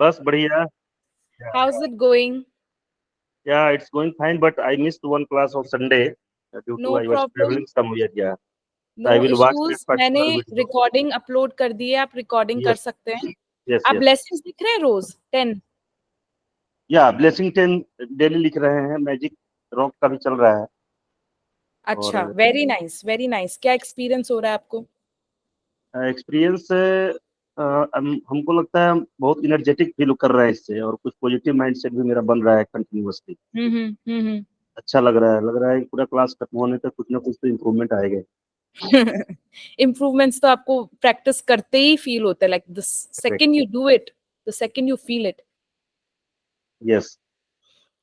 बस बढ़िया. How's it going? Yeah, it's going fine, but I missed one class of Sunday due to No I was problem. traveling somewhere. Yeah, so no I will watch that issues. मैंने particular video. Recording upload कर दी है, आप recording कर Yes, सकते हैं. yes, आप yes. Lessons लिख रहे हैं रोज 10? Yeah, ब्लेसिंग 10 डेली लिख रहे हैं. मैजिक रॉक का भी चल रहा है. अच्छा, और वेरी नाइस वेरी नाइस. क्या एक्सपीरियंस हो रहा है आपको? एक्सपीरियंस हमको लगता है हम बहुत इनर्जेटिक फील कर रहे हैं इससे, और कुछ पॉजिटिव माइंडसेट भी मेरा बन रहा है कंटिन्यूअसली. हम्म. अच्छा लग रहा है कि पूरा क्लास खत्म होने तक कुछ ना कुछ तो इम्प्रूवमेंट आएगा. इम्प्रूवमेंट्स तो आपको प्रैक्टिस करते ही फील होता है. Like the second you do it, the second you feel it. Yes.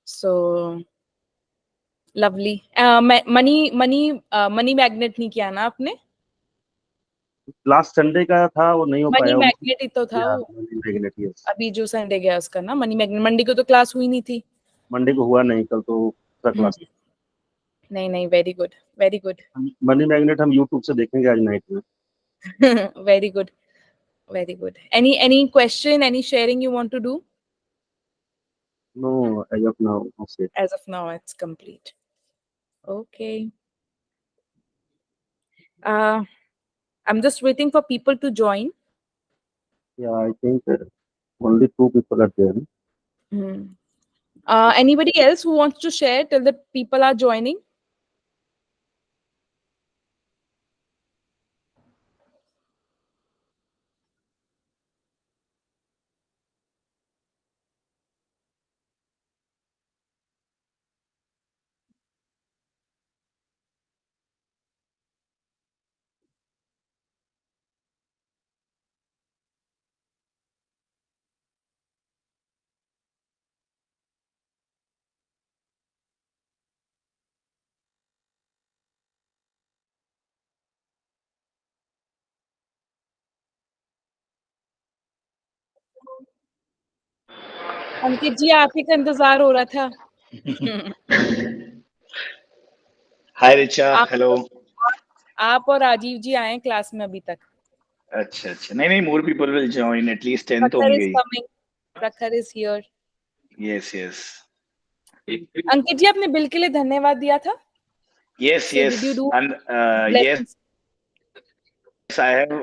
So lovely. Money money money magnet नहीं किया ना आपने? लास्ट संडे का था, वो नहीं हो मनी पाया. मैग्नेट ही तो था या वो. मैग्नेट. यस. अभी जो संडे गया उसका ना मनी मैग्नेट. मंडे को तो क्लास हुई नहीं थी. मंडे को हुआ नहीं, कल तो उसका क्लास. नहीं नहीं, very good very good. Money magnet हम यूट्यूब से देखेंगे आज नाइट में. Very good very good. Any question, any sharing you want to do? No, as of now. Okay. As of now, it's complete. Okay. I'm just waiting for people to join. या I think only 2 people are there. Anybody else who wants to share till the people are joining? अंकित जी, आप ही का इंतजार हो रहा था. हाय रिचा, आप hello. आप और राजीव जी आए क्लास में अभी तक. अच्छा अच्छा, नहीं नहीं, more people will join, at least 10 तो प्रखर होंगे इज ही. कमिंग. प्रखर इज हियर. यस यस अंकित जी, आपने बिल के लिए धन्यवाद दिया था. Yes So yes did you do and yes blessings? I have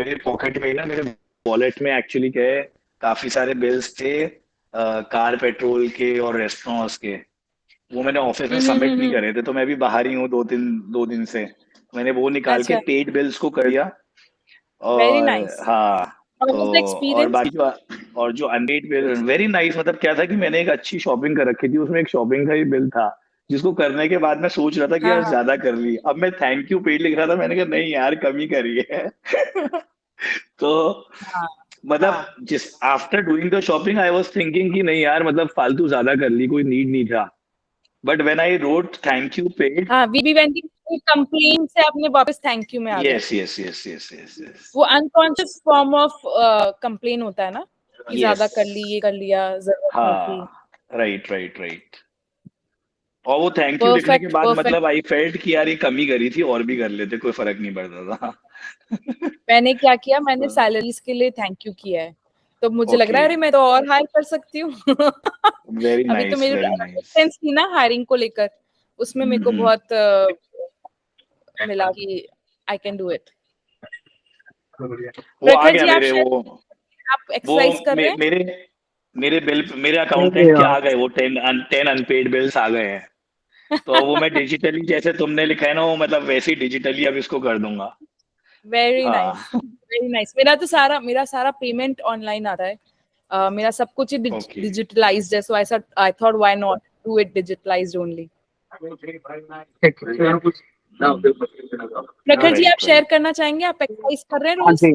मेरे पॉकेट में ही ना, मेरे वॉलेट में एक्चुअली क्या है, काफी सारे बिल्स थे, कार पेट्रोल के और रेस्टोरेंट्स के. वो मैंने ऑफिस में सबमिट नहीं करे थे, तो मैं भी बाहर ही हूँ 2 दिन से. मैंने वो निकाल के अच्छा, पेड बिल्स को कर दिया. वेरी और नाइस. हाँ, How तो was the और experience? बाकी जो अनपेड बिल, वेरी नाइस. मतलब क्या था कि मैंने एक अच्छी शॉपिंग कर रखी थी, उसमें एक शॉपिंग का ही बिल था, जिसको करने के बाद मैं सोच रहा था कि हाँ यार हाँ ज्यादा कर ली. अब मैं थैंक यू पेड लिख रहा था, मैंने कहा नहीं यार, कमी करी है. तो हाँ मतलब जिस after doing the shopping I was thinking कि नहीं यार, मतलब फालतू ज्यादा कर ली, कोई नीड नहीं था. But when I wrote thank you paid. हाँ. वी वेंट कंप्लेन से आपने वापस थैंक यू में आ गए. Yes yes yes yes yes yes वो अनकॉन्शियस फॉर्म ऑफ कंप्लेन होता है ना, कि यस. ज्यादा कर ली, ये कर लिया, जरूरत नहीं थी. हाँ, राइट राइट राइट. और वो थैंक यू लिखने के परफेक्ट बाद परफेक्ट. मतलब आई फेल्ट कि यार ये कमी करी थी, और भी कर लेते, कोई फर्क नहीं पड़ता था. मैंने क्या किया, मैंने सैलरीज के लिए थैंक यू किया है. तो मुझे लग रहा ओके, है अरे मैं तो और हायर कर सकती हूँ. वेरी अभी तो नाइस मेरी वेरी नाइस. रेजिस्टेंस थी ना हायरिंग को लेकर, उसमें मेरे को बहुत मिला कि आई कैन डू इट. वो आ प्रखर गया जी, मेरे वो आप वो एक्सरसाइज कर रहे हैं? मेरे मेरे बिल, मेरे अकाउंटेंट के आ गए, वो 10 अनपेड बिल्स आ गए हैं. तो वो मैं डिजिटली, जैसे तुमने लिखा है ना, वो मतलब वैसे ही डिजिटली अब इसको कर दूंगा. वेरी नाइस हाँ. Very nice. मेरा सारा पेमेंट ऑनलाइन आता है. मेरा सब कुछ ही ओके. डिजिटलाइज्ड है. So I thought why not do it digitalized only. Prakhar ji, आप राइट शेयर राइट. करना चाहेंगे, आप एक्सरसाइज कर रहे हैं हाँ रोज? जी.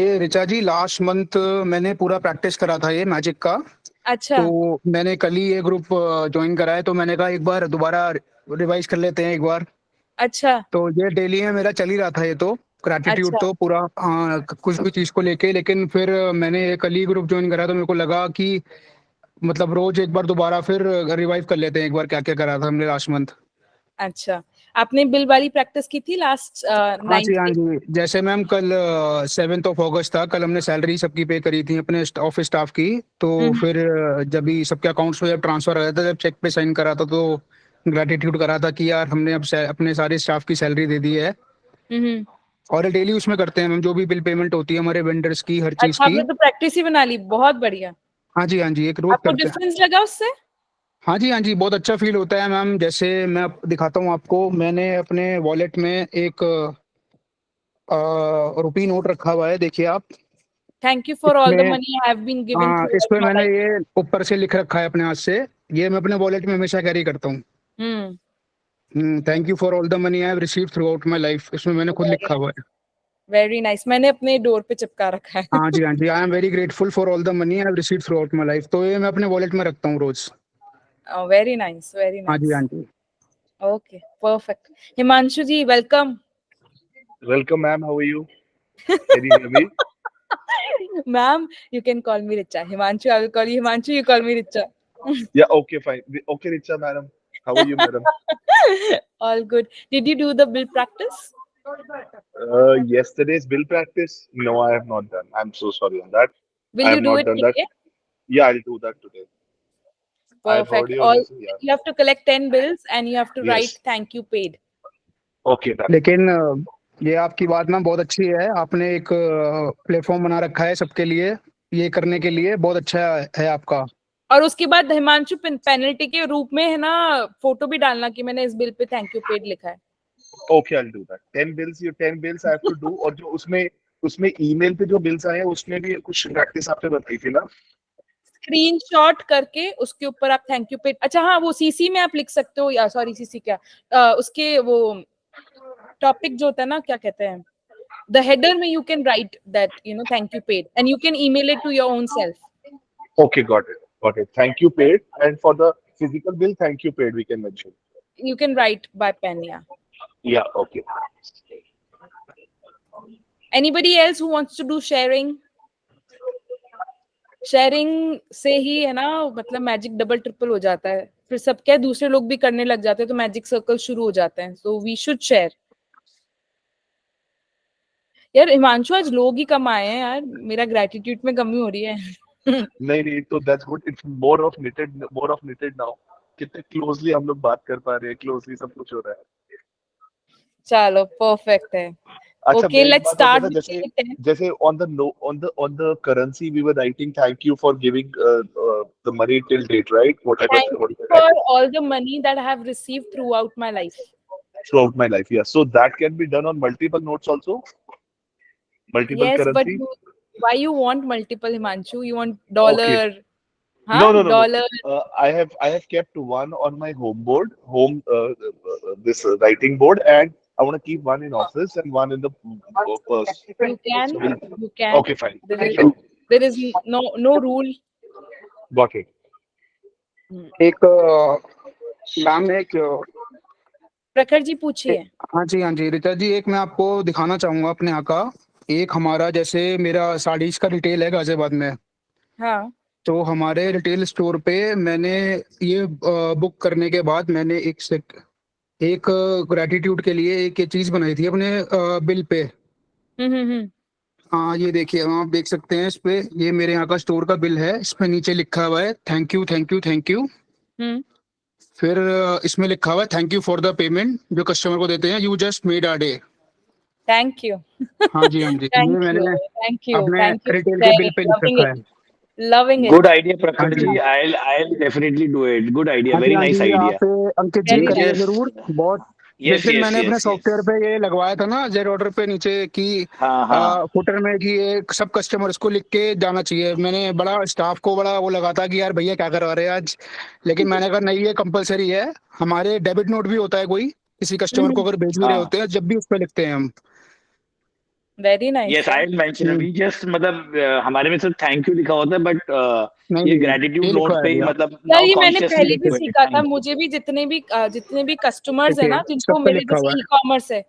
ये रिचा जी, लास्ट मंथ मैंने पूरा प्रैक्टिस करा था ये मैजिक का. अच्छा तो मैंने कल ही ये ग्रुप ज्वाइन करा है, तो मैंने कहा एक बार दोबारा रिवाइज कर लेते हैं एक बार. अच्छा तो ये डेली में मेरा चल ही रहा था ये तो. ग्रैटिट्यूड अच्छा. तो पूरा, हाँ, कुछ भी चीज को लेके. लेकिन फिर मैंने ये कल ही ग्रुप ज्वाइन करा, तो मेरे को लगा कि मतलब रोज एक बार दोबारा फिर रिवाइव कर लेते हैं एक बार क्या क्या करा था हमने लास्ट मंथ. अच्छा. आपने बिल वाली प्रैक्टिस की थी लास्ट हाँ जी, 9th हाँ डे? जी। जैसे मैम कल 7th ऑफ अगस्त था, कल हमने सैलरी सबकी पे करी थी अपने ऑफिस स्टाफ की। तो फिर जब भी सबके अकाउंट्स में जब ट्रांसफर आया था, जब चेक पे साइन करा था, तो ग्रेटिट्यूड करा था कि यार हमने अब अपने सारे स्टाफ की सैलरी दे दी है। हम्म। और डेली उसमें करते हैं मैम, जो भी बिल पेमेंट होती है हमारे वेंडर्स की, हर चीज अच्छा, की। आपने तो प्रैक्टिस ही बना ली, बहुत बढ़िया। हाँ जी, हाँ जी, एक रोज आपको करते हैं। डिफरेंस लगा उससे? हाँ जी, हाँ जी, बहुत अच्छा फील होता है मैम। जैसे मैं दिखाता हूँ आपको, मैंने अपने वॉलेट में एक रुपी नोट रखा हुआ है, देखिए आप। Thank you for all the इसमें money I have been given हाँ, थ्रू इस आउट पे माय मैंने लाइफ। ये ऊपर से लिख रखा है अपने हाथ से। ये मैं अपने वॉलेट में हमेशा कैरी करता हूँ। Hmm. Thank you for all the money I have received throughout my life, इसमें मैंने खुद लिखा हुआ है। वेरी नाइस, मैंने अपने डोर पे चिपका रखा है। हाँ जी, हाँ जी, I am very grateful for all the money I have received throughout my life. तो ये मैं अपने वॉलेट में रखता हूँ रोज। वेरी नाइस, वेरी हाँ जी, नाइस। हाँ जी। Okay, perfect. Himanshu ji, welcome. Welcome, ma'am. How are you? Can you hear me? Ma'am, you can call me Richa. Himanshu, I will call you Himanshu, you call me Richa. Yeah, okay, fine. Okay, Richa, madam. How are you, madam? All good. Did you do the bill practice? Yesterday's bill practice? No, I have not done. I'm so sorry on that. Will I you have do not it done that. today? Yeah, I'll do that today. I've heard Perfect. your All message. Yeah. you have to collect 10 bills and you have to write Yes. thank you paid. Okay, done. लेकिन ये आपकी बात ना बहुत अच्छी है, आपने एक प्लेटफॉर्म बना रखा है सबके लिए, ये करने के लिए बहुत अच्छा है आपका। और उसके बाद हिमांशु पेनल्टी के रूप में है ना, फोटो भी डालना कि मैंने इस bill pay thank you paid लिखा है। Okay, I'll do that. 10 bills I have to do. और जो उसमें उसमें ईमेल पे जो बिल्स आए हैं उसमें भी कुछ प्रैक्टिस आपने बताई थी ना? स्क्रीनशॉट करके उसके ऊपर आप थैंक यू पेड, अच्छा हाँ, वो सीसी में आप लिख सकते हो, या सॉरी सीसी क्या, उसके वो टॉपिक जो होता है ना, क्या कहते हैं, the header में you can write that thank you paid and you can email it to your own self. Okay, got it. Got it. Thank you paid. And for the physical bill, thank you paid we can mention. You can write by pen. Yeah. Yeah, okay. Anybody else who wants to do sharing? Sharing से ही है ना, मतलब magic double triple हो जाता है, फिर सब क्या दूसरे लोग भी करने लग जाते हैं तो मैजिक सर्कल शुरू हो जाते हैं। So we should share. यार हिमांशु, आज लोग ही कम आए हैं यार, मेरा ग्रेटिट्यूड में कमी हो रही है। नहीं नहीं, तो that's good. It's more of knitted now. कितने क्लोजली हम लोग बात कर पा रहे हैं, क्लोजली सब कुछ हो रहा है। चलो परफेक्ट है। अच्छा, ओके, मैं एक लेट्स बात और स्टार्ट कहता, विद जैसे डे 10। जैसे on the currency we were writing thank you for giving the money till date, right? Thank you for all the money that I have received throughout my life. throughout my life, yeah. So that can be done on multiple notes also, multiple Yes, but currency. why you want multiple, Himanshu? You want Okay. dollar? No, Huh? no, no, no. Dollar. I have kept one on my this writing board, and I want to keep one in office and one in the purse. You can. Will- You can. Okay, fine. There is no rule. Got it. एक ma'am, एक प्रखर जी पूछिए। हाँ जी, हाँ जी, ऋचा जी, एक मैं आपको दिखाना चाहूंगा अपने यहाँ का। एक हमारा, जैसे मेरा साड़ीज का रिटेल है गाजियाबाद में, हाँ। तो हमारे रिटेल स्टोर पे मैंने ये बुक करने के बाद मैंने एक ग्रेटिट्यूड के लिए एक ये चीज बनाई थी अपने बिल पे। हम्म। हाँ, ये देखिए, आप देख सकते हैं इस पे, ये मेरे यहाँ का स्टोर का बिल है, इस पे नीचे लिखा हुआ है thank you, thank you, thank you. Hmm. फिर इसमें लिखा हुआ है thank you for the payment जो कस्टमर को देते हैं, you just made our day. Thank you. हाँ जी, हाँ जी, ये थैंक यू, मैंने थैंक यू, अपने थैंक यू रिटेल फॉर के बिल पे शेयरिंग, लिख लविंग रखा इट, है। Loving Good it. idea, हाँ Prakhar ji, ji. I'll definitely do it. Good idea. हाँ जी, Very हाँ nice जी, idea. आप अंकित जी वेरी You करिए नाइस। just जरूर। बहुत, जिस yes दिन yes मैंने अपने yes yes. सॉफ्टवेयर पे ये लगवाया था ना जेड ऑर्डर पे नीचे कि हाँ हाँ. फुटर में कि ये सब कस्टमर्स को लिख के जाना चाहिए, मैंने बड़ा स्टाफ को बड़ा वो लगा था कि यार भैया क्या करवा रहे हैं आज, लेकिन मैंने कहा नहीं, ये कंपलसरी है। हमारे डेबिट नोट भी होता है, कोई किसी कस्टमर को अगर भेज भी रहे हाँ. होते हैं, जब भी उस पर लिखते हैं हम। वेरी नाइस Yes, यार। I'll mention. हम्म, अभी just मतलब हमारे में सिर्फ थैंक यू लिखा होता है, बट नहीं ये नहीं, ग्रेटिट्यूड ये नोट लिखवाया पे ही गया। मतलब यार नाउ ये मैंने कॉन्शियसली पहले भी लिखो सीखा था, थैंक यू. मुझे भी जितने भी कस्टमर्स है देखिए, ना, सब जिनको पे मेरे लिखा हुआ जैसे ई है। कॉमर्स है,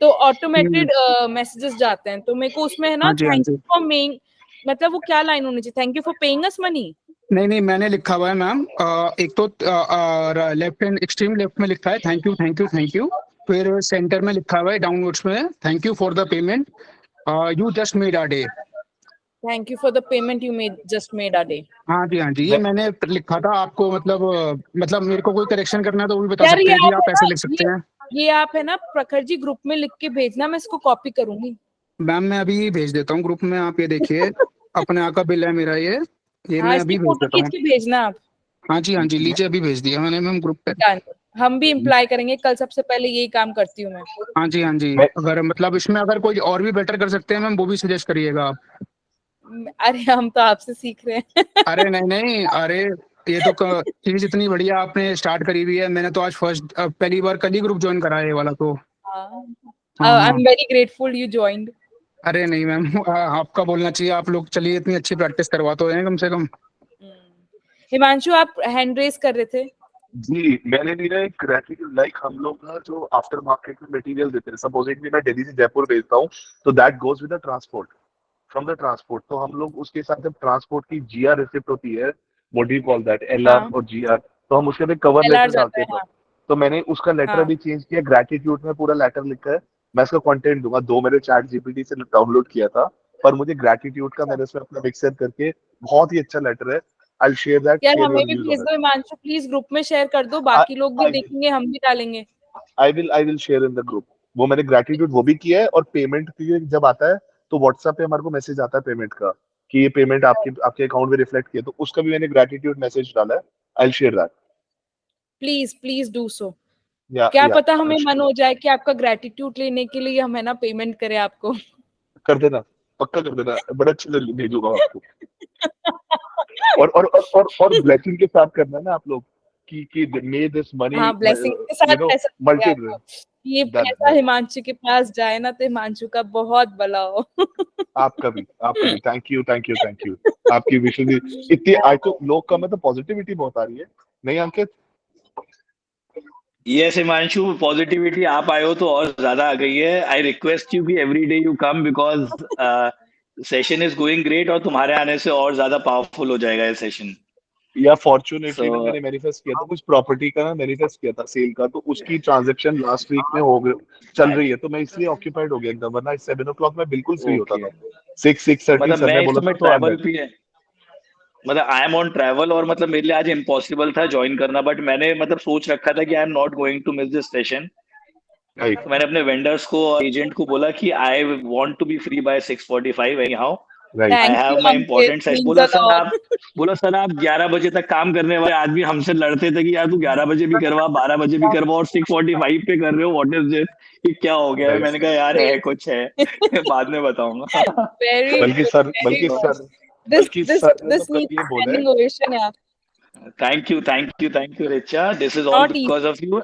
तो हम्म, ऑटोमेटेड मैसेजेस जाते हैं, तो मेरे को उसमें है ना हाँ जी, हाँ थैंक जी। यू फॉर मेइंग, मतलब वो क्या लाइन होनी चाहिए, thank you for paying us money. नहीं नहीं, मैंने लिखा हुआ है मैम, एक तो लेफ्ट हैंड एक्सट्रीम लेफ्ट में लिखा है thank you, thank you, thank you. फिर सेंटर में लिखा हुआ है डाउनलोड्स में, thank you for the payment, you just made our day. Thank you for the payment you made just made our day. हाँ जी, हाँ जी, ये मैंने लिखा था आपको, मतलब मेरे को कोई करेक्शन करना है तो वो भी बता यार सकते ये हैं कि आप आप है ऐसे ना, लिख सकते हैं। ये आप है ना प्रखर जी ग्रुप में लिख के भेजना, मैं इसको कॉपी करूंगी। मैम मैं अभी भेज देता हूँ ग्रुप में, आप ये देखिए अपने यहाँ का बिल है मेरा, ये हाँ, मैं इसकी अभी भेज फोटो देता खींच हूँ। के भेजना आप। हाँ जी, हाँ जी, लीजिए अभी भेज दिया मैंने मैम ग्रुप पे। डन। हम भी इम्प्लाई करेंगे, कल सबसे पहले यही काम करती हूँ मैं। हाँ जी, हाँ जी, मैं अगर मतलब इसमें अगर कोई और भी बेटर कर सकते हैं मैम, वो भी सजेस्ट करिएगा आप। अरे हम तो आपसे सीख रहे हैं। अरे नहीं नहीं, अरे ये तो चीज इतनी बढ़िया आपने स्टार्ट करी हुई है, मैंने तो आज पहली बार कल ही ग्रुप ज्वाइन करा है ये वाला तो। हाँ आई हाँ। M very grateful you joined. अरे नहीं मैम, आपका बोलना चाहिए, आप लोग चलिए इतनी अच्छी प्रैक्टिस करवा तो हैं कम से कम। हिमांशु आप हैंड रेस कर रहे थे। जी, मैंने भी ना एक ग्रेटिट्यूड, लाइक हम लोग ना जो आफ्टर मार्केट में मटेरियल देते हैं, सपोजिटली मैं दिल्ली से जयपुर भेजता हूँ, तो that goes with the transport, from the transport, तो हम लोग उसके साथ जब ट्रांसपोर्ट की जीआर रिसिप्ट होती है, what do you call that, LR हाँ, और जीआर, तो हम उसके पे कवर एलआर लेटर जाता डालते है। हैं। हाँ तो मैंने उसका लेटर हाँ। अभी चेंज किया, ग्रेटिट्यूड में पूरा लेटर लिखा है, मैं इसका कंटेंट दूंगा, दो मैंने चैट जीपीटी से डाउनलोड किया था, पर मुझे ग्रेटिट्यूड का मैंने उसमें अपना मिक्सर करके, बहुत ही अच्छा लेटर है, आई विल शेयर दैट, यार शेयर हमें योर भी व्यूज भेज ऑन दो हिमांशु, प्लीज ग्रुप में शेयर कर दो, बाकी लोग भी इट। देखेंगे, हम भी डालेंगे। I will share in the group. वो मैंने ग्रेटिट्यूड वो भी किया है, और पेमेंट की जब आता है तो व्हाट्सएप पे हमारे को मैसेज आता है पेमेंट का, कि ये पेमेंट आपके आपके अकाउंट में रिफ्लेक्ट किया, तो उसका भी मैंने ग्रेटिट्यूड मैसेज डाला है, I will share that. Please please do so. या क्या या पता हमें मन हो जाए कि आपका ग्रेटिट्यूड लेने के लिए हम है ना पेमेंट करें आपको। कर देना, पक्का कर देना, बड़ा अच्छे से भेजूंगा आपको। और ब्लेसिंग के साथ करना ना आप लोग, कि मे दिस मनी, हाँ, ब्लेसिंग के साथ यू नो, पैसा चाहिए मल्टी, आपको। ये डन पैसा डन। हिमांशु के पास जाए ना तो हिमांशु का बहुत भला हो। आपका भी thank you thank you thank you. आपकी विशेष इतनी, आज तो लोग का मतलब पॉजिटिविटी बहुत आ रही है, नहीं अंकित? यस हिमांशु, पॉजिटिविटी आप आए हो तो और ज्यादा आ गई है। आई रिक्वेस्ट यू कि every day you come, because session is going great, और तुम्हारे आने से और ज्यादा पावरफुल हो जाएगा ये सेशन। या फॉर्चुनेटली सो ना, मैंने मैनिफेस्ट किया था कुछ प्रॉपर्टी का, ना मैनिफेस्ट किया था सेल का, तो उसकी ट्रांजैक्शन लास्ट वीक में हो गई, चल रही है, तो मैं इसलिए ऑक्यूपाइड हो गया एकदम, वरना 7 o'clock मैं बिल्कुल फ्री होता ओके, था। 6-6:30 मतलब सर मैं ने इस बोला था, समय तो आई एम ट्रैवल रेडी। पे, मतलब आई एम ऑन ट्रैवल, और मतलब मेरे लिए आज इम्पॉसिबल था ज्वाइन करना, बट मैंने मतलब सोच रखा था कि I am not going to miss this session. Right तो मैंने अपने वेंडर्स को और एजेंट को बोला कि I want to be free by 6:45 anyhow, right. I thank have you my Ankit, important size. Means a lot. बोला सर आप 11 बजे तक काम करने वाले आदमी हमसे लड़ते थे कि यार तू 11 बजे भी करवा, 12 बजे भी करवा, और 6:45 पे कर रहे हो, व्हाट इज दिस, ये क्या हो गया है? राइट। मैंने कहा यार है कुछ है, बाद में बताऊंगा। वेरी बल्कि गुड, सर वेरी बल्कि गुड। सर दिस बल्कि दिस सर ने तो दिस कल नीड्स ये बोला है। स्टैंडिंग ओवेशन यार। Thank you Richa, this is all not easy, because of you.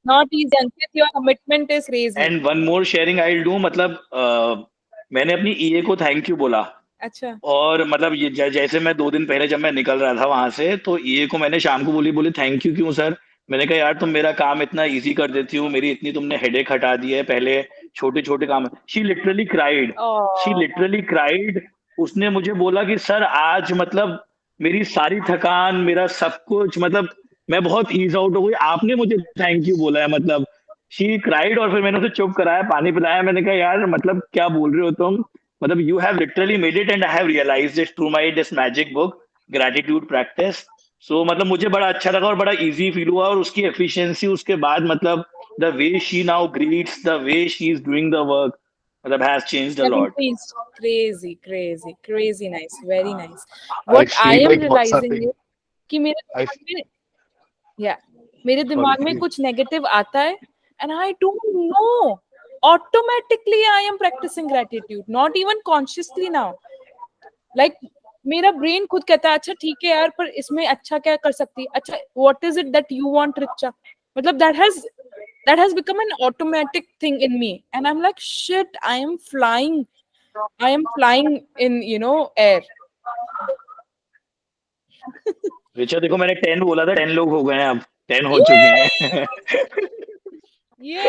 Not easy Ankit, your commitment is crazy. And one more sharing I will do, मतलब मैंने अपनी ईए को थैंक यू बोला, अच्छा। और मतलब ये जैसे मैं 2 दिन पहले जब मैं निकल रहा था वहां से, तो ये को मैंने शाम को बोली थैंक यू क्यों सर? मैंने कहा यार तुम मेरा काम इतना इजी कर देती हो, मेरी इतनी तुमने हेडेक हटा दी है, पहले छोटे छोटे काम। She oh, literally cried. उसने मुझे बोला कि सर आज मतलब मेरी सारी थकान, मेरा सब कुछ, मतलब मैं बहुत ईज आउट हो गई, आपने मुझे थैंक यू बोला है, मतलब शी क्राइड। और फिर मैंने उसे चुप कराया, पानी पिलाया, मैंने कहा यार मतलब क्या बोल रहे हो तुम, मतलब you have literally made it, and I have realized it through my this magic book gratitude practice. So मतलब मुझे बड़ा अच्छा लगा और बड़ा इजी फील हुआ, और उसकी एफिशिएंसी उसके बाद, मतलब the way she now greets, the way she is doing the work, मतलब has changed a lot. increased. Crazy, crazy, crazy nice, very nice. I What I feel am like what's realizing हैपनिंग। is कि आई मेरे sorry दिमाग में please. कुछ negative आता है, and I don't know. Automatically, I am practicing gratitude, not even consciously now. Like मेरा brain खुद कहता है अच्छा ठीक है यार, पर इसमें अच्छा क्या कर सकती है, अच्छा what is it that you want Richa, मतलब that has become an automatic thing in me, and I'm like shit, I am flying in air. Richa देखो मैंने 10 बोला था, 10 लोग हो गए हैं, अब 10 हो चुके ये हैं। ये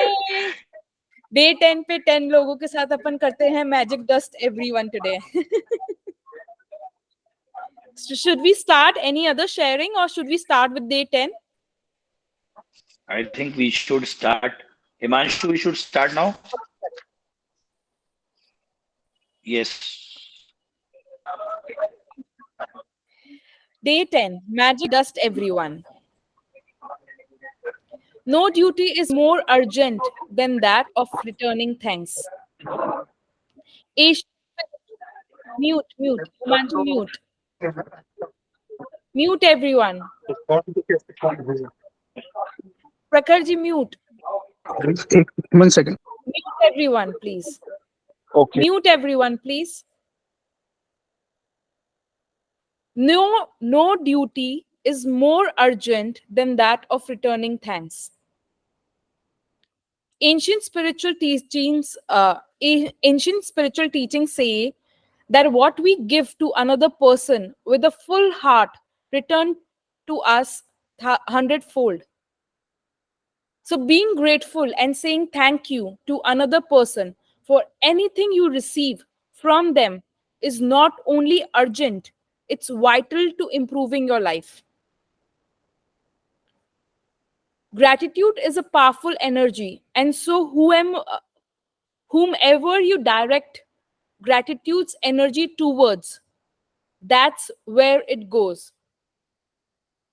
डे 10 पे 10 लोगों के साथ अपन करते हैं magic dust everyone today. Should we start any other sharing or should we start with day 10? I think we should start Himanshu, we should start now. Yes. Day 10, magic dust everyone. No duty is more urgent than that of returning thanks. Asian, mute. Himanshu, mute. Mute everyone. Prakharji, mute. 1 second. Mute everyone, please. Okay. Mute everyone, please. No duty is more urgent than that of returning thanks. Ancient spiritual teachings say that what we give to another person with a full heart return to us hundredfold. So being grateful and saying thank you to another person for anything you receive from them is not only urgent, it's vital to improving your life. Gratitude is a powerful energy, and so whomever you direct gratitude's energy towards, that's where it goes.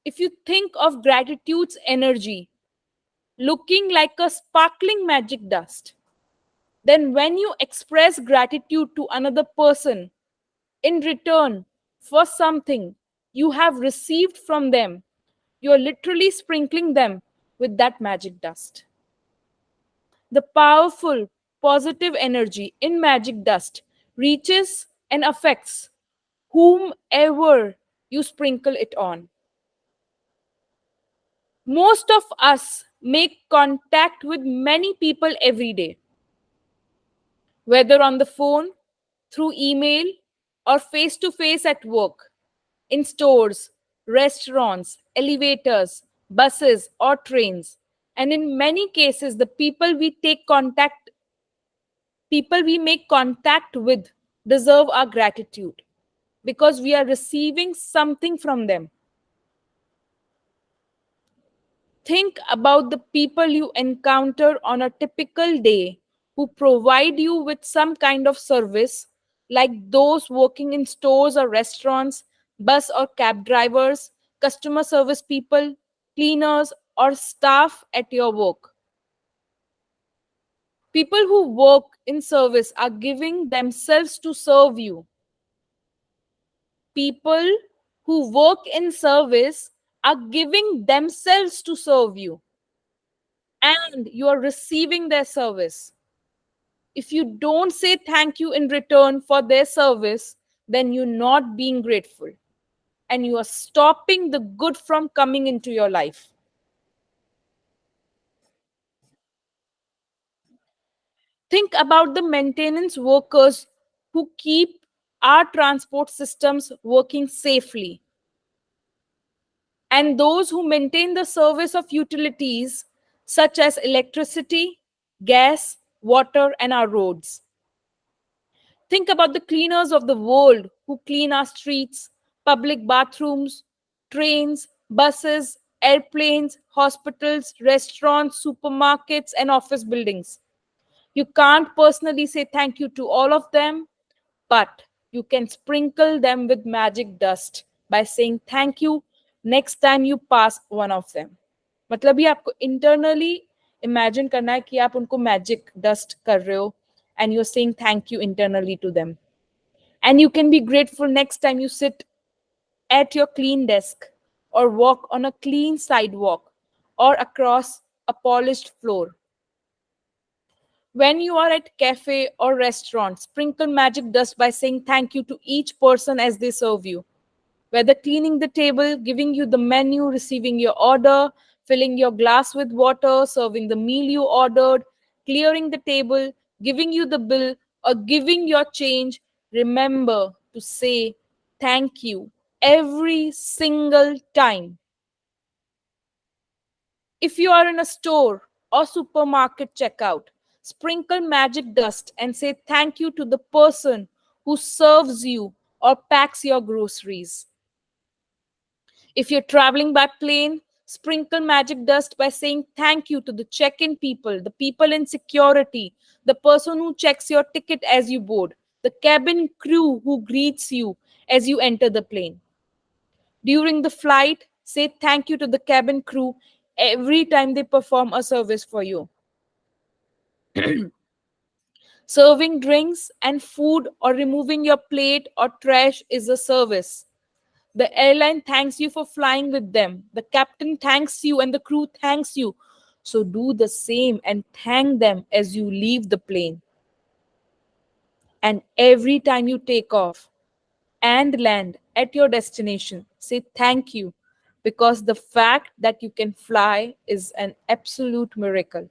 If you think of gratitude's energy looking like a sparkling magic dust, then when you express gratitude to another person in return for something you have received from them, you're literally sprinkling them with that magic dust. The powerful positive energy in magic dust reaches and affects whomever you sprinkle it on. Most of us make contact with many people every day, whether on the phone, through email, or face to face at work, in stores, restaurants, elevators, buses, or trains. And in many cases, the people we make contact with deserve our gratitude because we are receiving something from them. Think about the people you encounter on a typical day who provide you with some kind of service, like those working in stores or restaurants, bus or cab drivers, customer service people, cleaners, or staff at your work. People who work in service are giving themselves to serve you. People who work in service are giving themselves to serve you, and you are receiving their service. If you don't say thank you in return for their service, then you're not being grateful and you are stopping the good from coming into your life. Think about the maintenance workers who keep our transport systems working safely, and those who maintain the service of utilities such as electricity, gas, water, and our roads. Think about the cleaners of the world who clean our streets, public bathrooms, trains, buses, airplanes, hospitals, restaurants, supermarkets, and office buildings. You can't personally say thank you to all of them, but you can sprinkle them with magic dust by saying thank you next time you pass one of them. मतलब ये आपको internally imagine करना है कि आप उनको magic dust कर रहे हो and you're saying thank you internally to them. And you can be grateful next time you sit at your clean desk or walk on a clean sidewalk or across a polished floor. When you are at cafe or restaurant, sprinkle magic dust by saying thank you to each person as they serve you. Whether cleaning the table, giving you the menu, receiving your order, filling your glass with water, serving the meal you ordered, clearing the table, giving you the bill, or giving your change, remember to say thank you every single time. If you are in a store or supermarket checkout, sprinkle magic dust and say thank you to the person who serves you or packs your groceries. If you're traveling by plane, Sprinkle magic dust by saying thank you to the check-in people, the people in security, the person who checks your ticket as you board, the cabin crew who greets you as you enter the plane. During the flight, say thank you to the cabin crew every time they perform a service for you. Serving drinks and food or removing your plate or trash is a service. The airline thanks you for flying with them. The captain thanks you and the crew thanks you. So do the same and thank them as you leave the plane. And every time you take off and land at your destination, say thank you, because the fact that you can fly is an absolute miracle.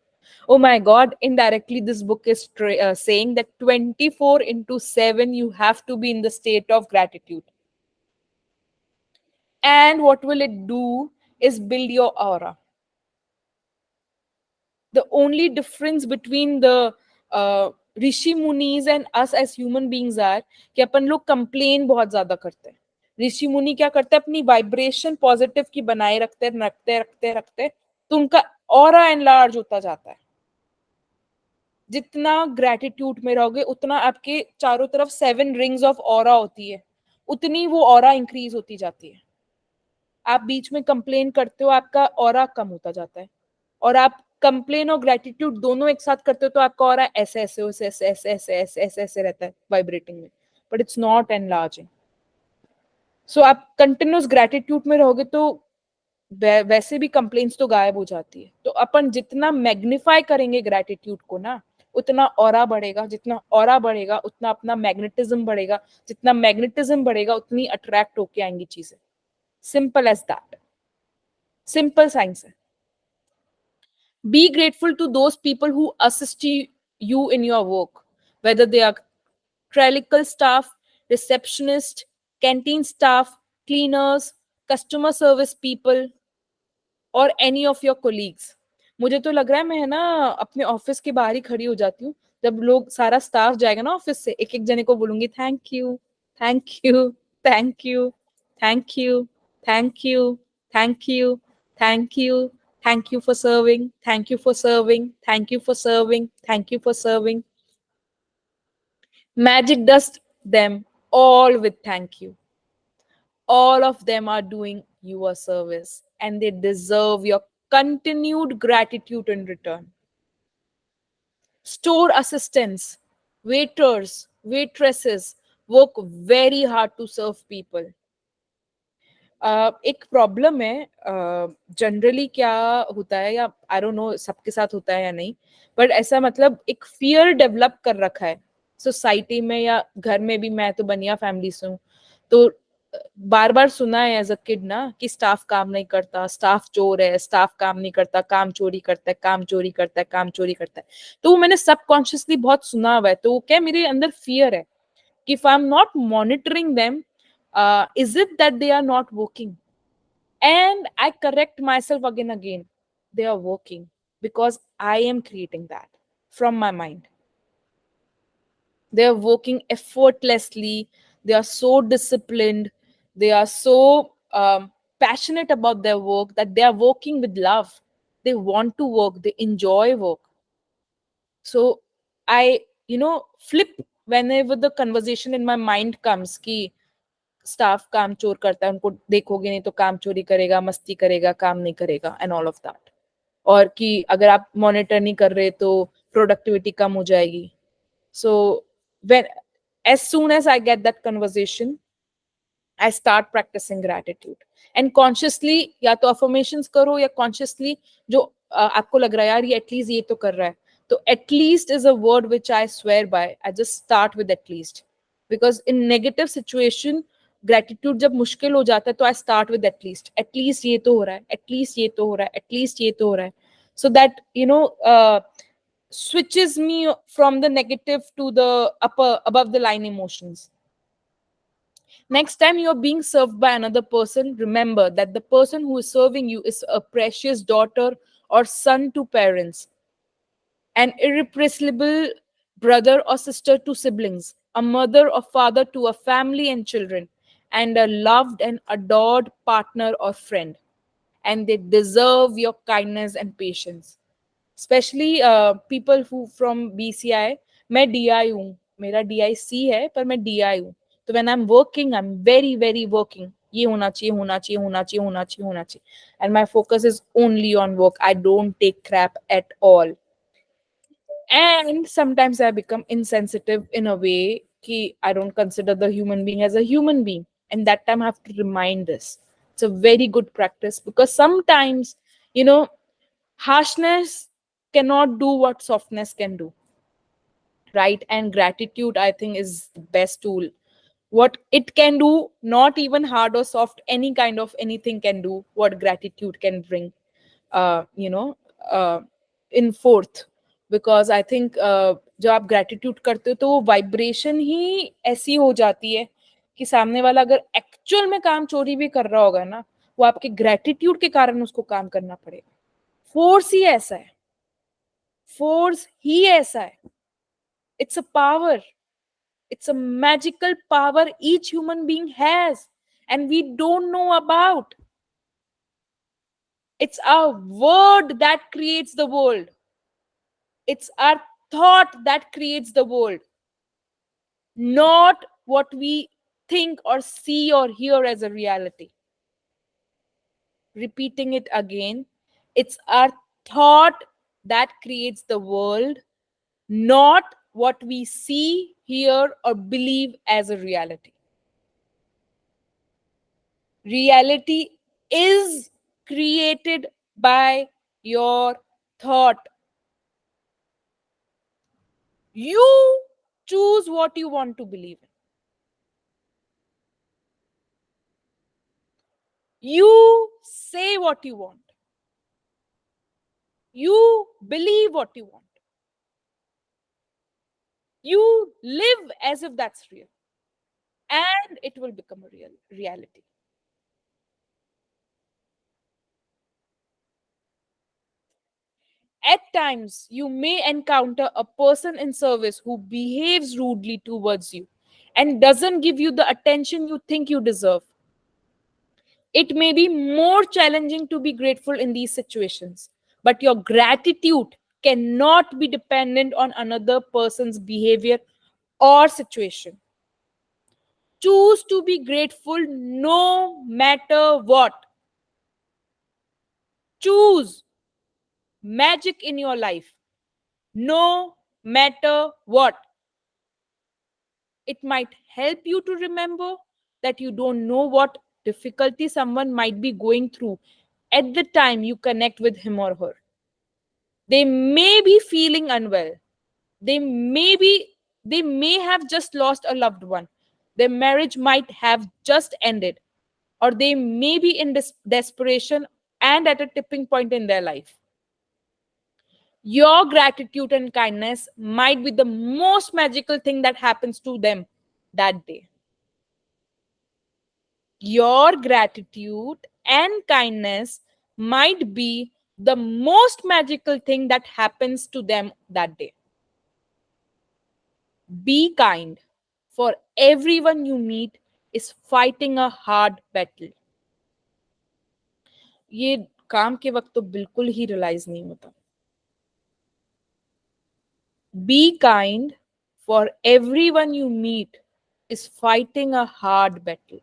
Oh my God, indirectly, this book is saying that 24 into 7, you have to be in the state of gratitude. And what will it do is build your aura. The only difference between the rishi munis and us as human beings are कि अपन लोग complain बहुत ज्यादा करते हैं. ऋषि मुनि क्या करते हैं, अपनी वाइब्रेशन पॉजिटिव की बनाए रखते रखते रखते रखते, तो उनका ऑरा एनलार्ज होता जाता है. जितना ग्रेटिट्यूड में रहोगे उतना आपके चारों तरफ 7 रिंग्स ऑफ ऑरा होती है, उतनी वो ऑरा इंक्रीज होती जाती है. आप बीच में कंप्लेन करते हो, आपका ऑरा कम होता जाता है. और आप कंप्लेन और ग्रेटिट्यूड दोनों एक साथ करते हो तो आपका ऑरा ऐसे ऐसे ऐसे ऐसे ऐसे ऐसे ऐसे ऐसे ऐसे रहता है वाइब्रेटिंग में, बट इट्स नॉट एनलार्जिंग. सो आप कंटिन्यूस ग्रेटिट्यूड में रहोगे तो वैसे भी कंप्लेन्स तो गायब हो जाती है. तो अपन जितना मैग्निफाई करेंगे ग्रेटिट्यूड को ना, उतना ऑरा बढ़ेगा. जितना ऑरा बढ़ेगा उतना अपना मैग्नेटिज्म बढ़ेगा. जितना मैग्नेटिज्म बढ़ेगा उतनी अट्रैक्ट होके आएंगी चीजें. Simple as that. Simple science है. Be grateful to those people who assist you in your work, whether they are clerical staff, receptionist, canteen staff, cleaners, customer service people, or any of your colleagues. मुझे तो लग रहा है मैं ना अपने office के बाहर ही खड़ी हो जाती हूँ. जब लोग सारा स्टाफ जाएगा ना ऑफिस से, एक एक जने को बोलूंगी thank you, thank you, thank you, thank you, thank you, thank you, thank you, thank you for serving, thank you for serving, thank you for serving, thank you for serving. Magic dust them all with thank you. All of them are doing you a service and they deserve your continued gratitude in return. Store assistants, waiters, waitresses work very hard to serve people. एक problem है generally क्या होता है, या I don't know सबके साथ होता है या नहीं, बट ऐसा मतलब एक फियर डेवलप कर रखा है सोसाइटी में या घर में भी. मैं तो बनिया फैमिली से हूँ, तो बार बार सुना है एज अ किड ना कि स्टाफ काम नहीं करता, स्टाफ चोर है, स्टाफ काम नहीं करता, काम चोरी करता है, काम चोरी करता है, काम चोरी करता है. तो वो मैंने सबकॉन्शियसली बहुत सुना हुआ है. तो क्या मेरे अंदर फियर है कि if I am not monitoring them, is it that they are not working? And I correct myself again. They are working because I am creating that from my mind. They are working effortlessly. They are so disciplined. They are so passionate about their work that they are working with love. They want to work. They enjoy work. So I, flip whenever the conversation in my mind comes कि staff काम चोर करता है, उनको देखोगे नहीं तो काम चोरी करेगा, मस्ती करेगा, काम नहीं करेगा, एंड ऑल ऑफ दैट. और कि अगर आप मॉनिटर नहीं कर रहे तो प्रोडक्टिविटी कम हो जाएगी. So when as soon as I get that conversation, I start practising gratitude. And consciously या तो अफर्मेशंस करो या कॉन्शियसली जो आपको लग रहा है यार ये एटलीस्ट ये तो कर रहा है, तो at least is a word which I swear by. I just start with at least, because in negative situation gratitude जब मुश्किल हो जाता है तो I start with at least. At least ये तो हो रहा है, एटलीस्ट ये तो हो रहा है, एटलीस्ट ये तो हो रहा है. So that switches me from the negative to the above the line emotions. Next time you're being served by another person, remember that the person who is serving you is a precious daughter or son to parents, an irreplaceable brother or sister to siblings, a mother or father to a family and children, and a loved and adored partner or friend. and they deserve your kindness and patience. Specially people who from BCI. मैं DI हूँ, मेरा DI सी है पर मैं DI हूँ. तो when I am working, I am very very working. ये होना चाहिए, होना चाहिए, होना चाहिए, होना चाहिए, होना चाहिए. And my focus is only on work. I don't take crap at all. And sometimes I become insensitive in a way कि I don't consider the human being as a human being. And that time I have to remind this. It's a very good practice because sometimes, you know, harshness cannot do what softness can do, right? And gratitude, I think, is the best tool. What it can do, not even hard or soft, any kind of anything can do what gratitude can bring, you know, in forth. Because I think जब आप gratitude करते हो तो वो vibration ही ऐसी हो जाती है कि सामने वाला अगर एक्चुअल में काम चोरी भी कर रहा होगा ना, वो आपके ग्रेटिट्यूड के कारण उसको काम करना पड़ेगा. फोर्स ही ऐसा है, फोर्स ही ऐसा है. It's a power, it's a magical power each human being has and we don't know about. It's our word that creates the world. It's our thought that creates the world, not what we think or see or hear as a reality. Repeating it again, it's our thought that creates the world, not what we see, hear, or believe as a reality. Reality is created by your thought. You choose what you want to believe in. You say what you want. You believe what you want. You live as if that's real. And it will become a real reality. At times, you may encounter a person in service who behaves rudely towards you and doesn't give you the attention you think you deserve. It may be more challenging to be grateful in these situations, but your gratitude cannot be dependent on another person's behavior or situation. Choose to be grateful no matter what. Choose magic in your life no matter what. It might help you to remember that you don't know what difficulty someone might be going through at the time you connect with him or her. They may be feeling unwell. They may have just lost a loved one. Their marriage might have just ended, or they may be in desperation and at a tipping point in their life. Your gratitude and kindness might be the most magical thing that happens to them that day. Your gratitude and kindness might be the most magical thing that happens to them that day. Be kind, for everyone you meet is fighting a hard battle. ये काम के वक्त तो बिल्कुल ही realise नहीं होता. Be kind, for everyone you meet is fighting a hard battle.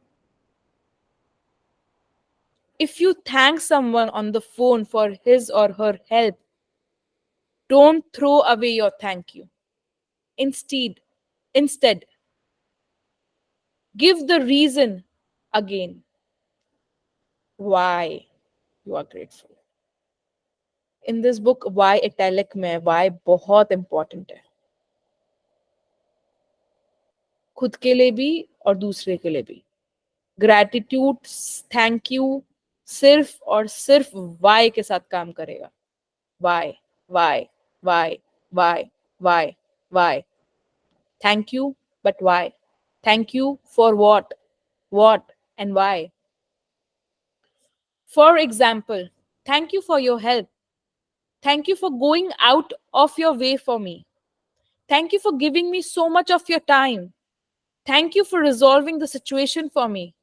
If you thank someone on the phone for his or her help, don't throw away your thank you. Instead, give the reason again why you are grateful. In this book, why italic में why बहुत important है. खुद के लिए भी और दूसरे के लिए भी. ग्रैटिट्यूड, थैंक यू सिर्फ और सिर्फ वाई के साथ काम करेगा. Why why why why why why. Thank you but why. Thank you for what and why. For example, thank you for your help. Thank you for going out of your way for me. Thank you for giving me so much of your time. Thank you for resolving the situation for me.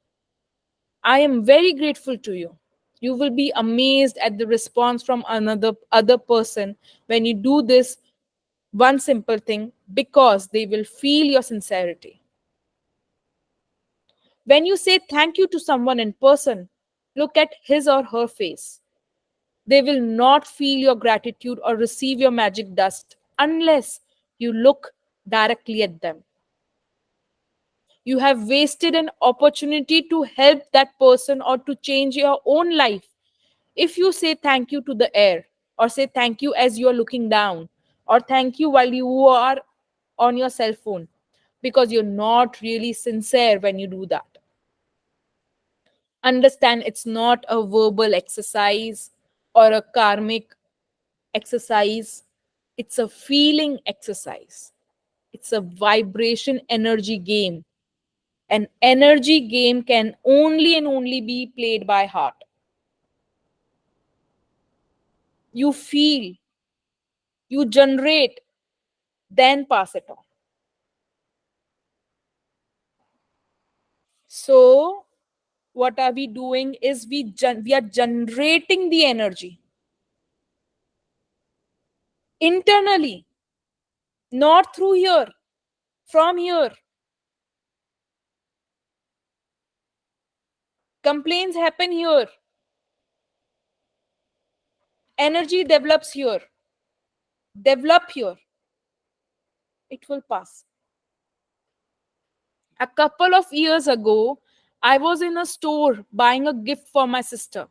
I am very grateful to you. You will be amazed at the response from another other person when you do this one simple thing, because they will feel your sincerity. When you say thank you to someone in person, look at his or her face. They will not feel your gratitude or receive your magic dust unless you look directly at them. You have wasted an opportunity to help that person or to change your own life. If you say thank you to the air, or say thank you as you are looking down, or thank you while you are on your cell phone, because you're not really sincere when you do that. Understand, it's not a verbal exercise or a karmic exercise, it's a feeling exercise. It's a vibration energy game. An energy game can only and only be played by heart. You feel, you generate, then pass it on. So, what are we doing is we are generating the energy internally, not through here, from here. Complaints happen here. Energy develops here. Develop here. It will pass. A couple of years ago, I was in a store buying a gift for my sister.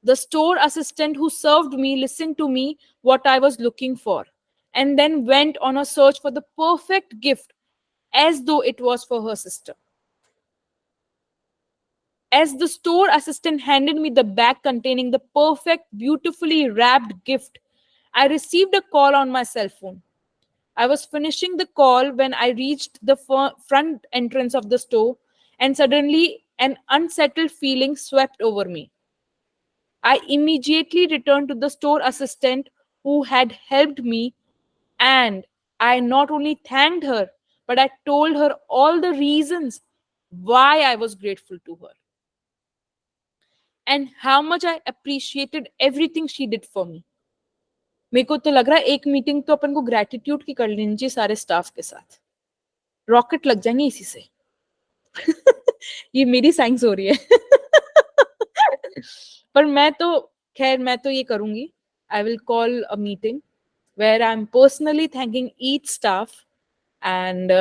The store assistant who served me listened to me what I was looking for, and then went on a search for the perfect gift as though it was for her sister. As the store assistant handed me the bag containing the perfect, beautifully wrapped gift, I received a call on my cell phone. I was finishing the call when I reached the front entrance of the store, and suddenly an unsettled feeling swept over me. I immediately returned to the store assistant who had helped me, and I not only thanked her, but I told her all the reasons why I was grateful to her and how much I appreciated everything she did for me. मेरे को तो लग रहा है एक meeting तो अपन को gratitude की कर लेनी चाहिए सारे स्टाफ के साथ. रॉकेट लग जाएंगे इसी से. ये मेरी साइंस हो रही है. पर मैं तो खैर मैं तो ये करूंगी. I will call a meeting where I'm personally thanking each staff and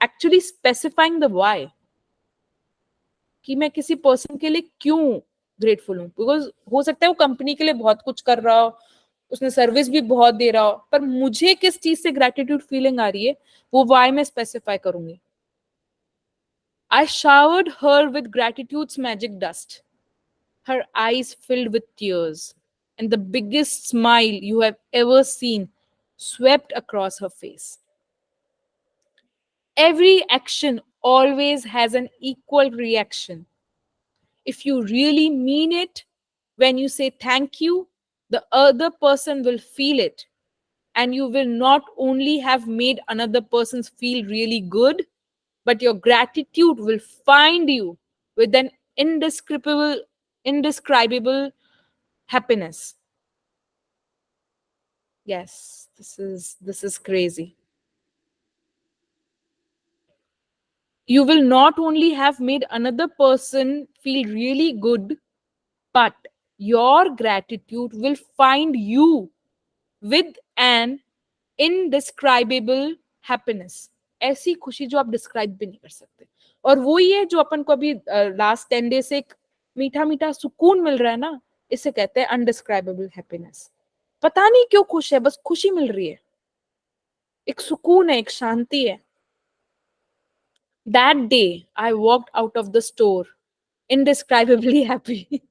actually specifying the why. कि मैं किसी पर्सन के लिए क्यों ग्रेटफुल हूँ. बिकॉज हो सकता है वो कंपनी के लिए बहुत कुछ कर रहा हो, उसने सर्विस भी बहुत दे रहा हो, पर मुझे किस चीज से ग्रेटिट्यूड फीलिंग आ रही है वो वाई मैं स्पेसिफाई करूंगी. I showered her with gratitude's magic dust. Her eyes filled with tears, and the biggest smile you have ever seen swept across her face. Every action always has an equal reaction. If you really mean it, when you say thank you, the other person will feel it. And you will not only have made another person feel really good, but your gratitude will find you with an indescribable happiness. Yes, this is crazy. You will not only have made another person feel really good, but your gratitude will find you with an indescribable happiness. ऐसी खुशी जो आप describe भी नहीं कर सकते. और वो ही है जो अपन को अभी लास्ट 10 डेज से एक मीठा मीठा सुकून मिल रहा है ना, इसे कहते हैं अनडिस्क्राइबेबल हैप्पीनेस. पता नहीं क्यों खुश है, बस खुशी मिल रही है, एक सुकून है, एक शांति है. That day I walked out of the store indescribably happy.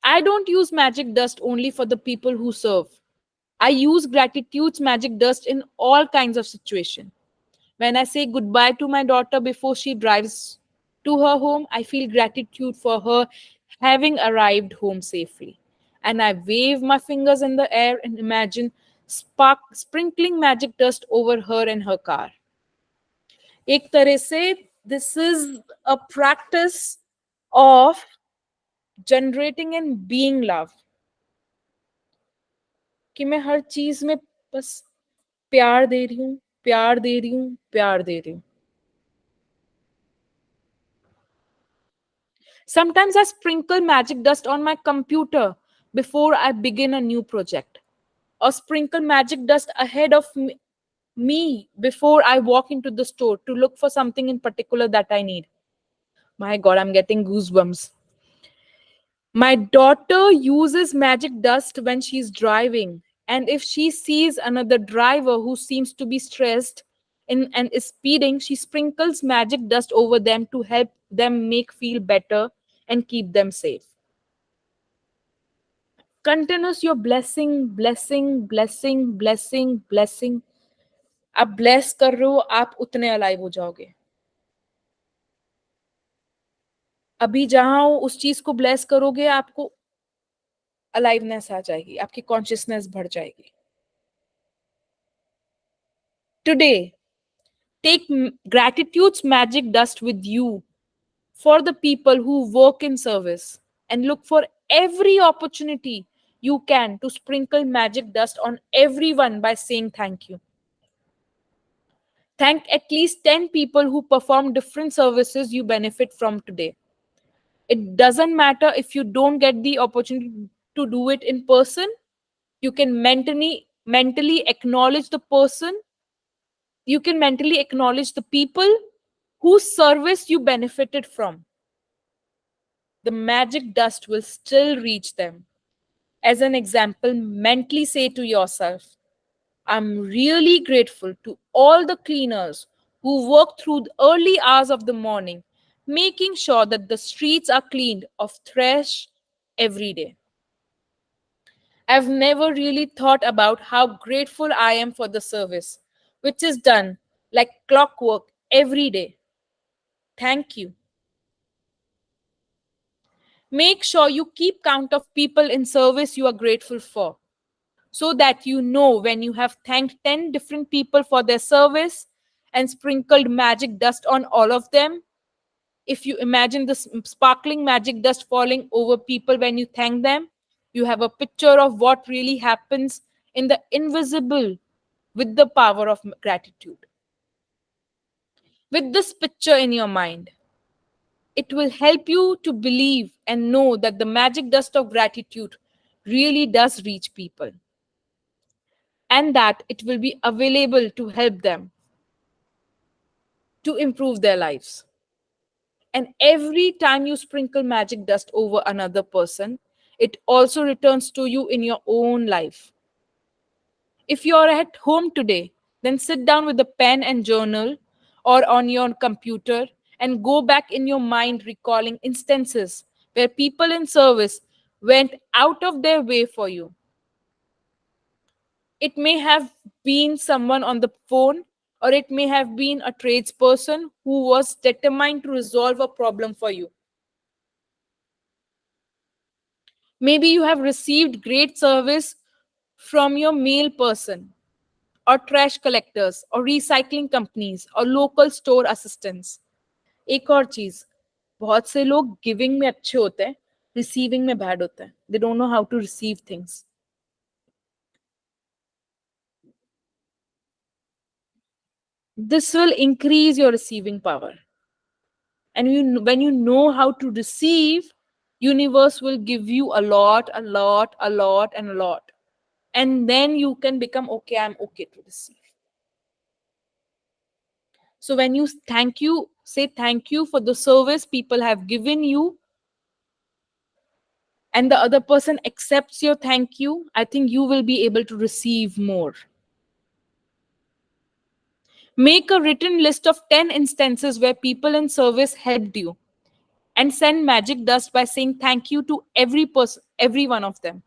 I don't use magic dust only for the people who serve. I use gratitude's magic dust in all kinds of situations. When I say goodbye to my daughter before she drives to her home, I feel gratitude for her having arrived home safely. And I wave my fingers in the air and imagine sprinkling magic dust over her and her car. एक तरह से this is a practice of generating and being love, कि मैं हर चीज में बस प्यार दे रही हूँ, प्यार दे रही हूँ, प्यार दे रही हूँ. Sometimes I sprinkle magic dust on my computer before I begin a new project, or sprinkle magic dust ahead of me before I walk into the store to look for something in particular that I need. My God, I'm getting goosebumps. My daughter uses magic dust when she's driving, and if she sees another driver who seems to be stressed and is speeding, she sprinkles magic dust over them to help them make feel better and keep them safe. Continuous your blessing, blessing, blessing, blessing, blessing. आप bless कर रहे हो, आप उतने alive हो जाओगे. अभी जहां हो उस चीज को ब्लेस करोगे, आपको अलाइवनेस आ जाएगी, आपकी कॉन्शियसनेस बढ़ जाएगी. Today, take gratitude's magic dust with you for the people who work in service, and look for every opportunity you can to sprinkle magic dust on everyone by saying thank you. Thank at least 10 people who perform different services you benefit from today. It doesn't matter if you don't get the opportunity to do it in person. You can mentally acknowledge the person. You can mentally acknowledge the people whose service you benefited from. The magic dust will still reach them. As an example, mentally say to yourself, I'm really grateful to all the cleaners who work through the early hours of the morning, making sure that the streets are cleaned of trash every day. I've never really thought about how grateful I am for the service, which is done like clockwork every day. Thank you. Make sure you keep count of people in service you are grateful for, so that you know when you have thanked 10 different people for their service and sprinkled magic dust on all of them. If you imagine the sparkling magic dust falling over people when you thank them, you have a picture of what really happens in the invisible with the power of gratitude. With this picture in your mind, it will help you to believe and know that the magic dust of gratitude really does reach people, and that it will be available to help them to improve their lives. And every time you sprinkle magic dust over another person, it also returns to you in your own life. If you're at home today, then sit down with a pen and journal or on your computer and go back in your mind recalling instances where people in service went out of their way for you. It may have been someone on the phone, or it may have been a tradesperson who was determined to resolve a problem for you. Maybe you have received great service from your mail person, or trash collectors, or recycling companies, or local store assistants. एक और चीज, बहुत से लोग giving में अच्छे होते हैं, रिसीविंग में बैड होते हैं. They don't know how to receive things. This will increase your receiving power. And when you know how to receive, universe will give you a lot, a lot, a lot, and a lot. And then you can become okay, I'm okay to receive. So when you say thank you for the service people have given you, and the other person accepts your thank you, I think you will be able to receive more. Make a written list of 10 instances where people in service helped you, and send magic dust by saying thank you to every person, every one of them.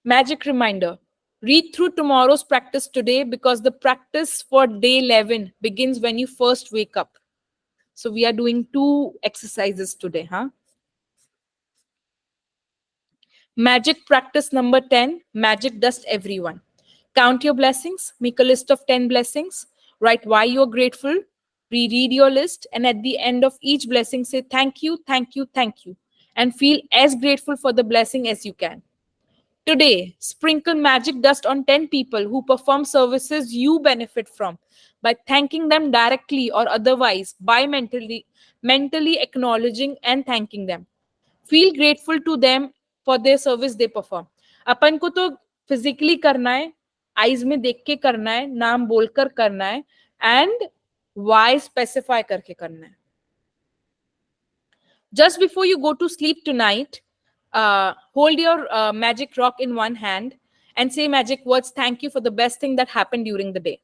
Magic reminder. Read through tomorrow's practice today, because the practice for day 11 begins when you first wake up. So we are doing 2 exercises today, huh? Magic practice number 10, magic dust everyone. Count your blessings, make a list of 10 blessings, write why you're grateful, reread your list, and at the end of each blessing, say thank you, thank you, thank you, and feel as grateful for the blessing as you can. Today, sprinkle magic dust on 10 people who perform services you benefit from by thanking them directly or otherwise by mentally acknowledging and thanking them. Feel grateful to them for their service they perform. अपन को तो physically करना है, eyes में देख के करना है, नाम बोलकर करना है, एंड वाई स्पेसिफाई करके करना है. Just before you go to sleep tonight, hold your magic rock in one hand and say magic words, thank you for the best thing that happened during the day.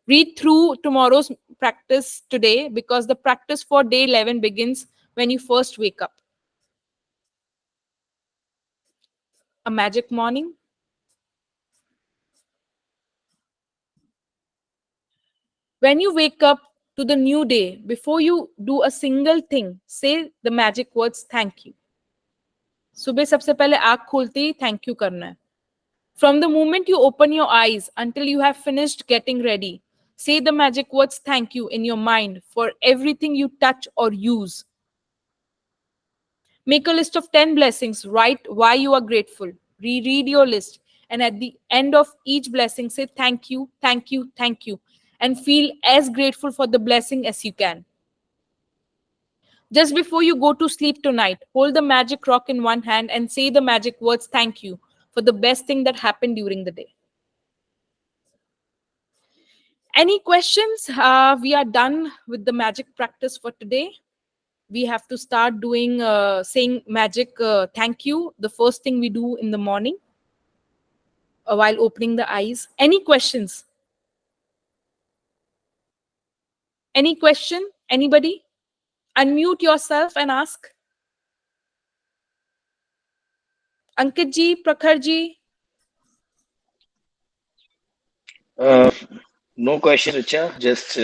Read through tomorrow's practice today because the practice for day 11 begins when you first wake up. A magic morning. When you wake up to the new day, before you do a single thing, say the magic words, thank you. सुबह सबसे पहले आँख खोलते ही thank you करना है. From the moment you open your eyes until you have finished getting ready, say the magic words thank you in your mind for everything you touch or use. Make a list of 10 blessings, write why you are grateful, reread your list, and at the end of each blessing, say thank you, thank you, thank you, and feel as grateful for the blessing as you can. Just before you go to sleep tonight, hold the magic rock in one hand and say the magic words thank you for the best thing that happened during the day. Any questions? We are done with the magic practice for today. We have to start doing saying magic thank you, the first thing we do in the morning while opening the eyes. Any questions? Any question? Anybody? Unmute yourself and ask. Ankit ji, Prakhar ji. No question, Richa. Just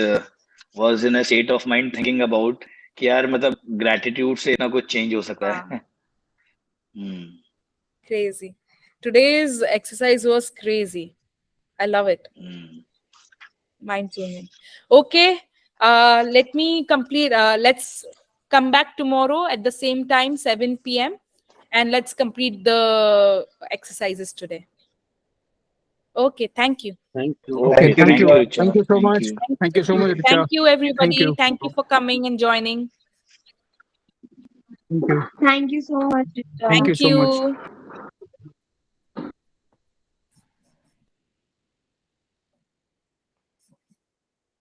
was in a state of mind thinking about कि यार मतलब gratitude से इतना कुछ change हो सकता है. Crazy. Today's exercise was crazy. I love it. Mind changing. Okay. Let me complete. Let's come back tomorrow at the same time, 7 p.m. and let's complete the exercises today. Okay. Thank you. Thank you. Okay, Thank you. Richa. Thank you so much. you. Thank you so much, Richa. Thank you, everybody. Thank you. Thank you for coming and joining. Thank you. Thank you so much, Richa. Thank you so much. you.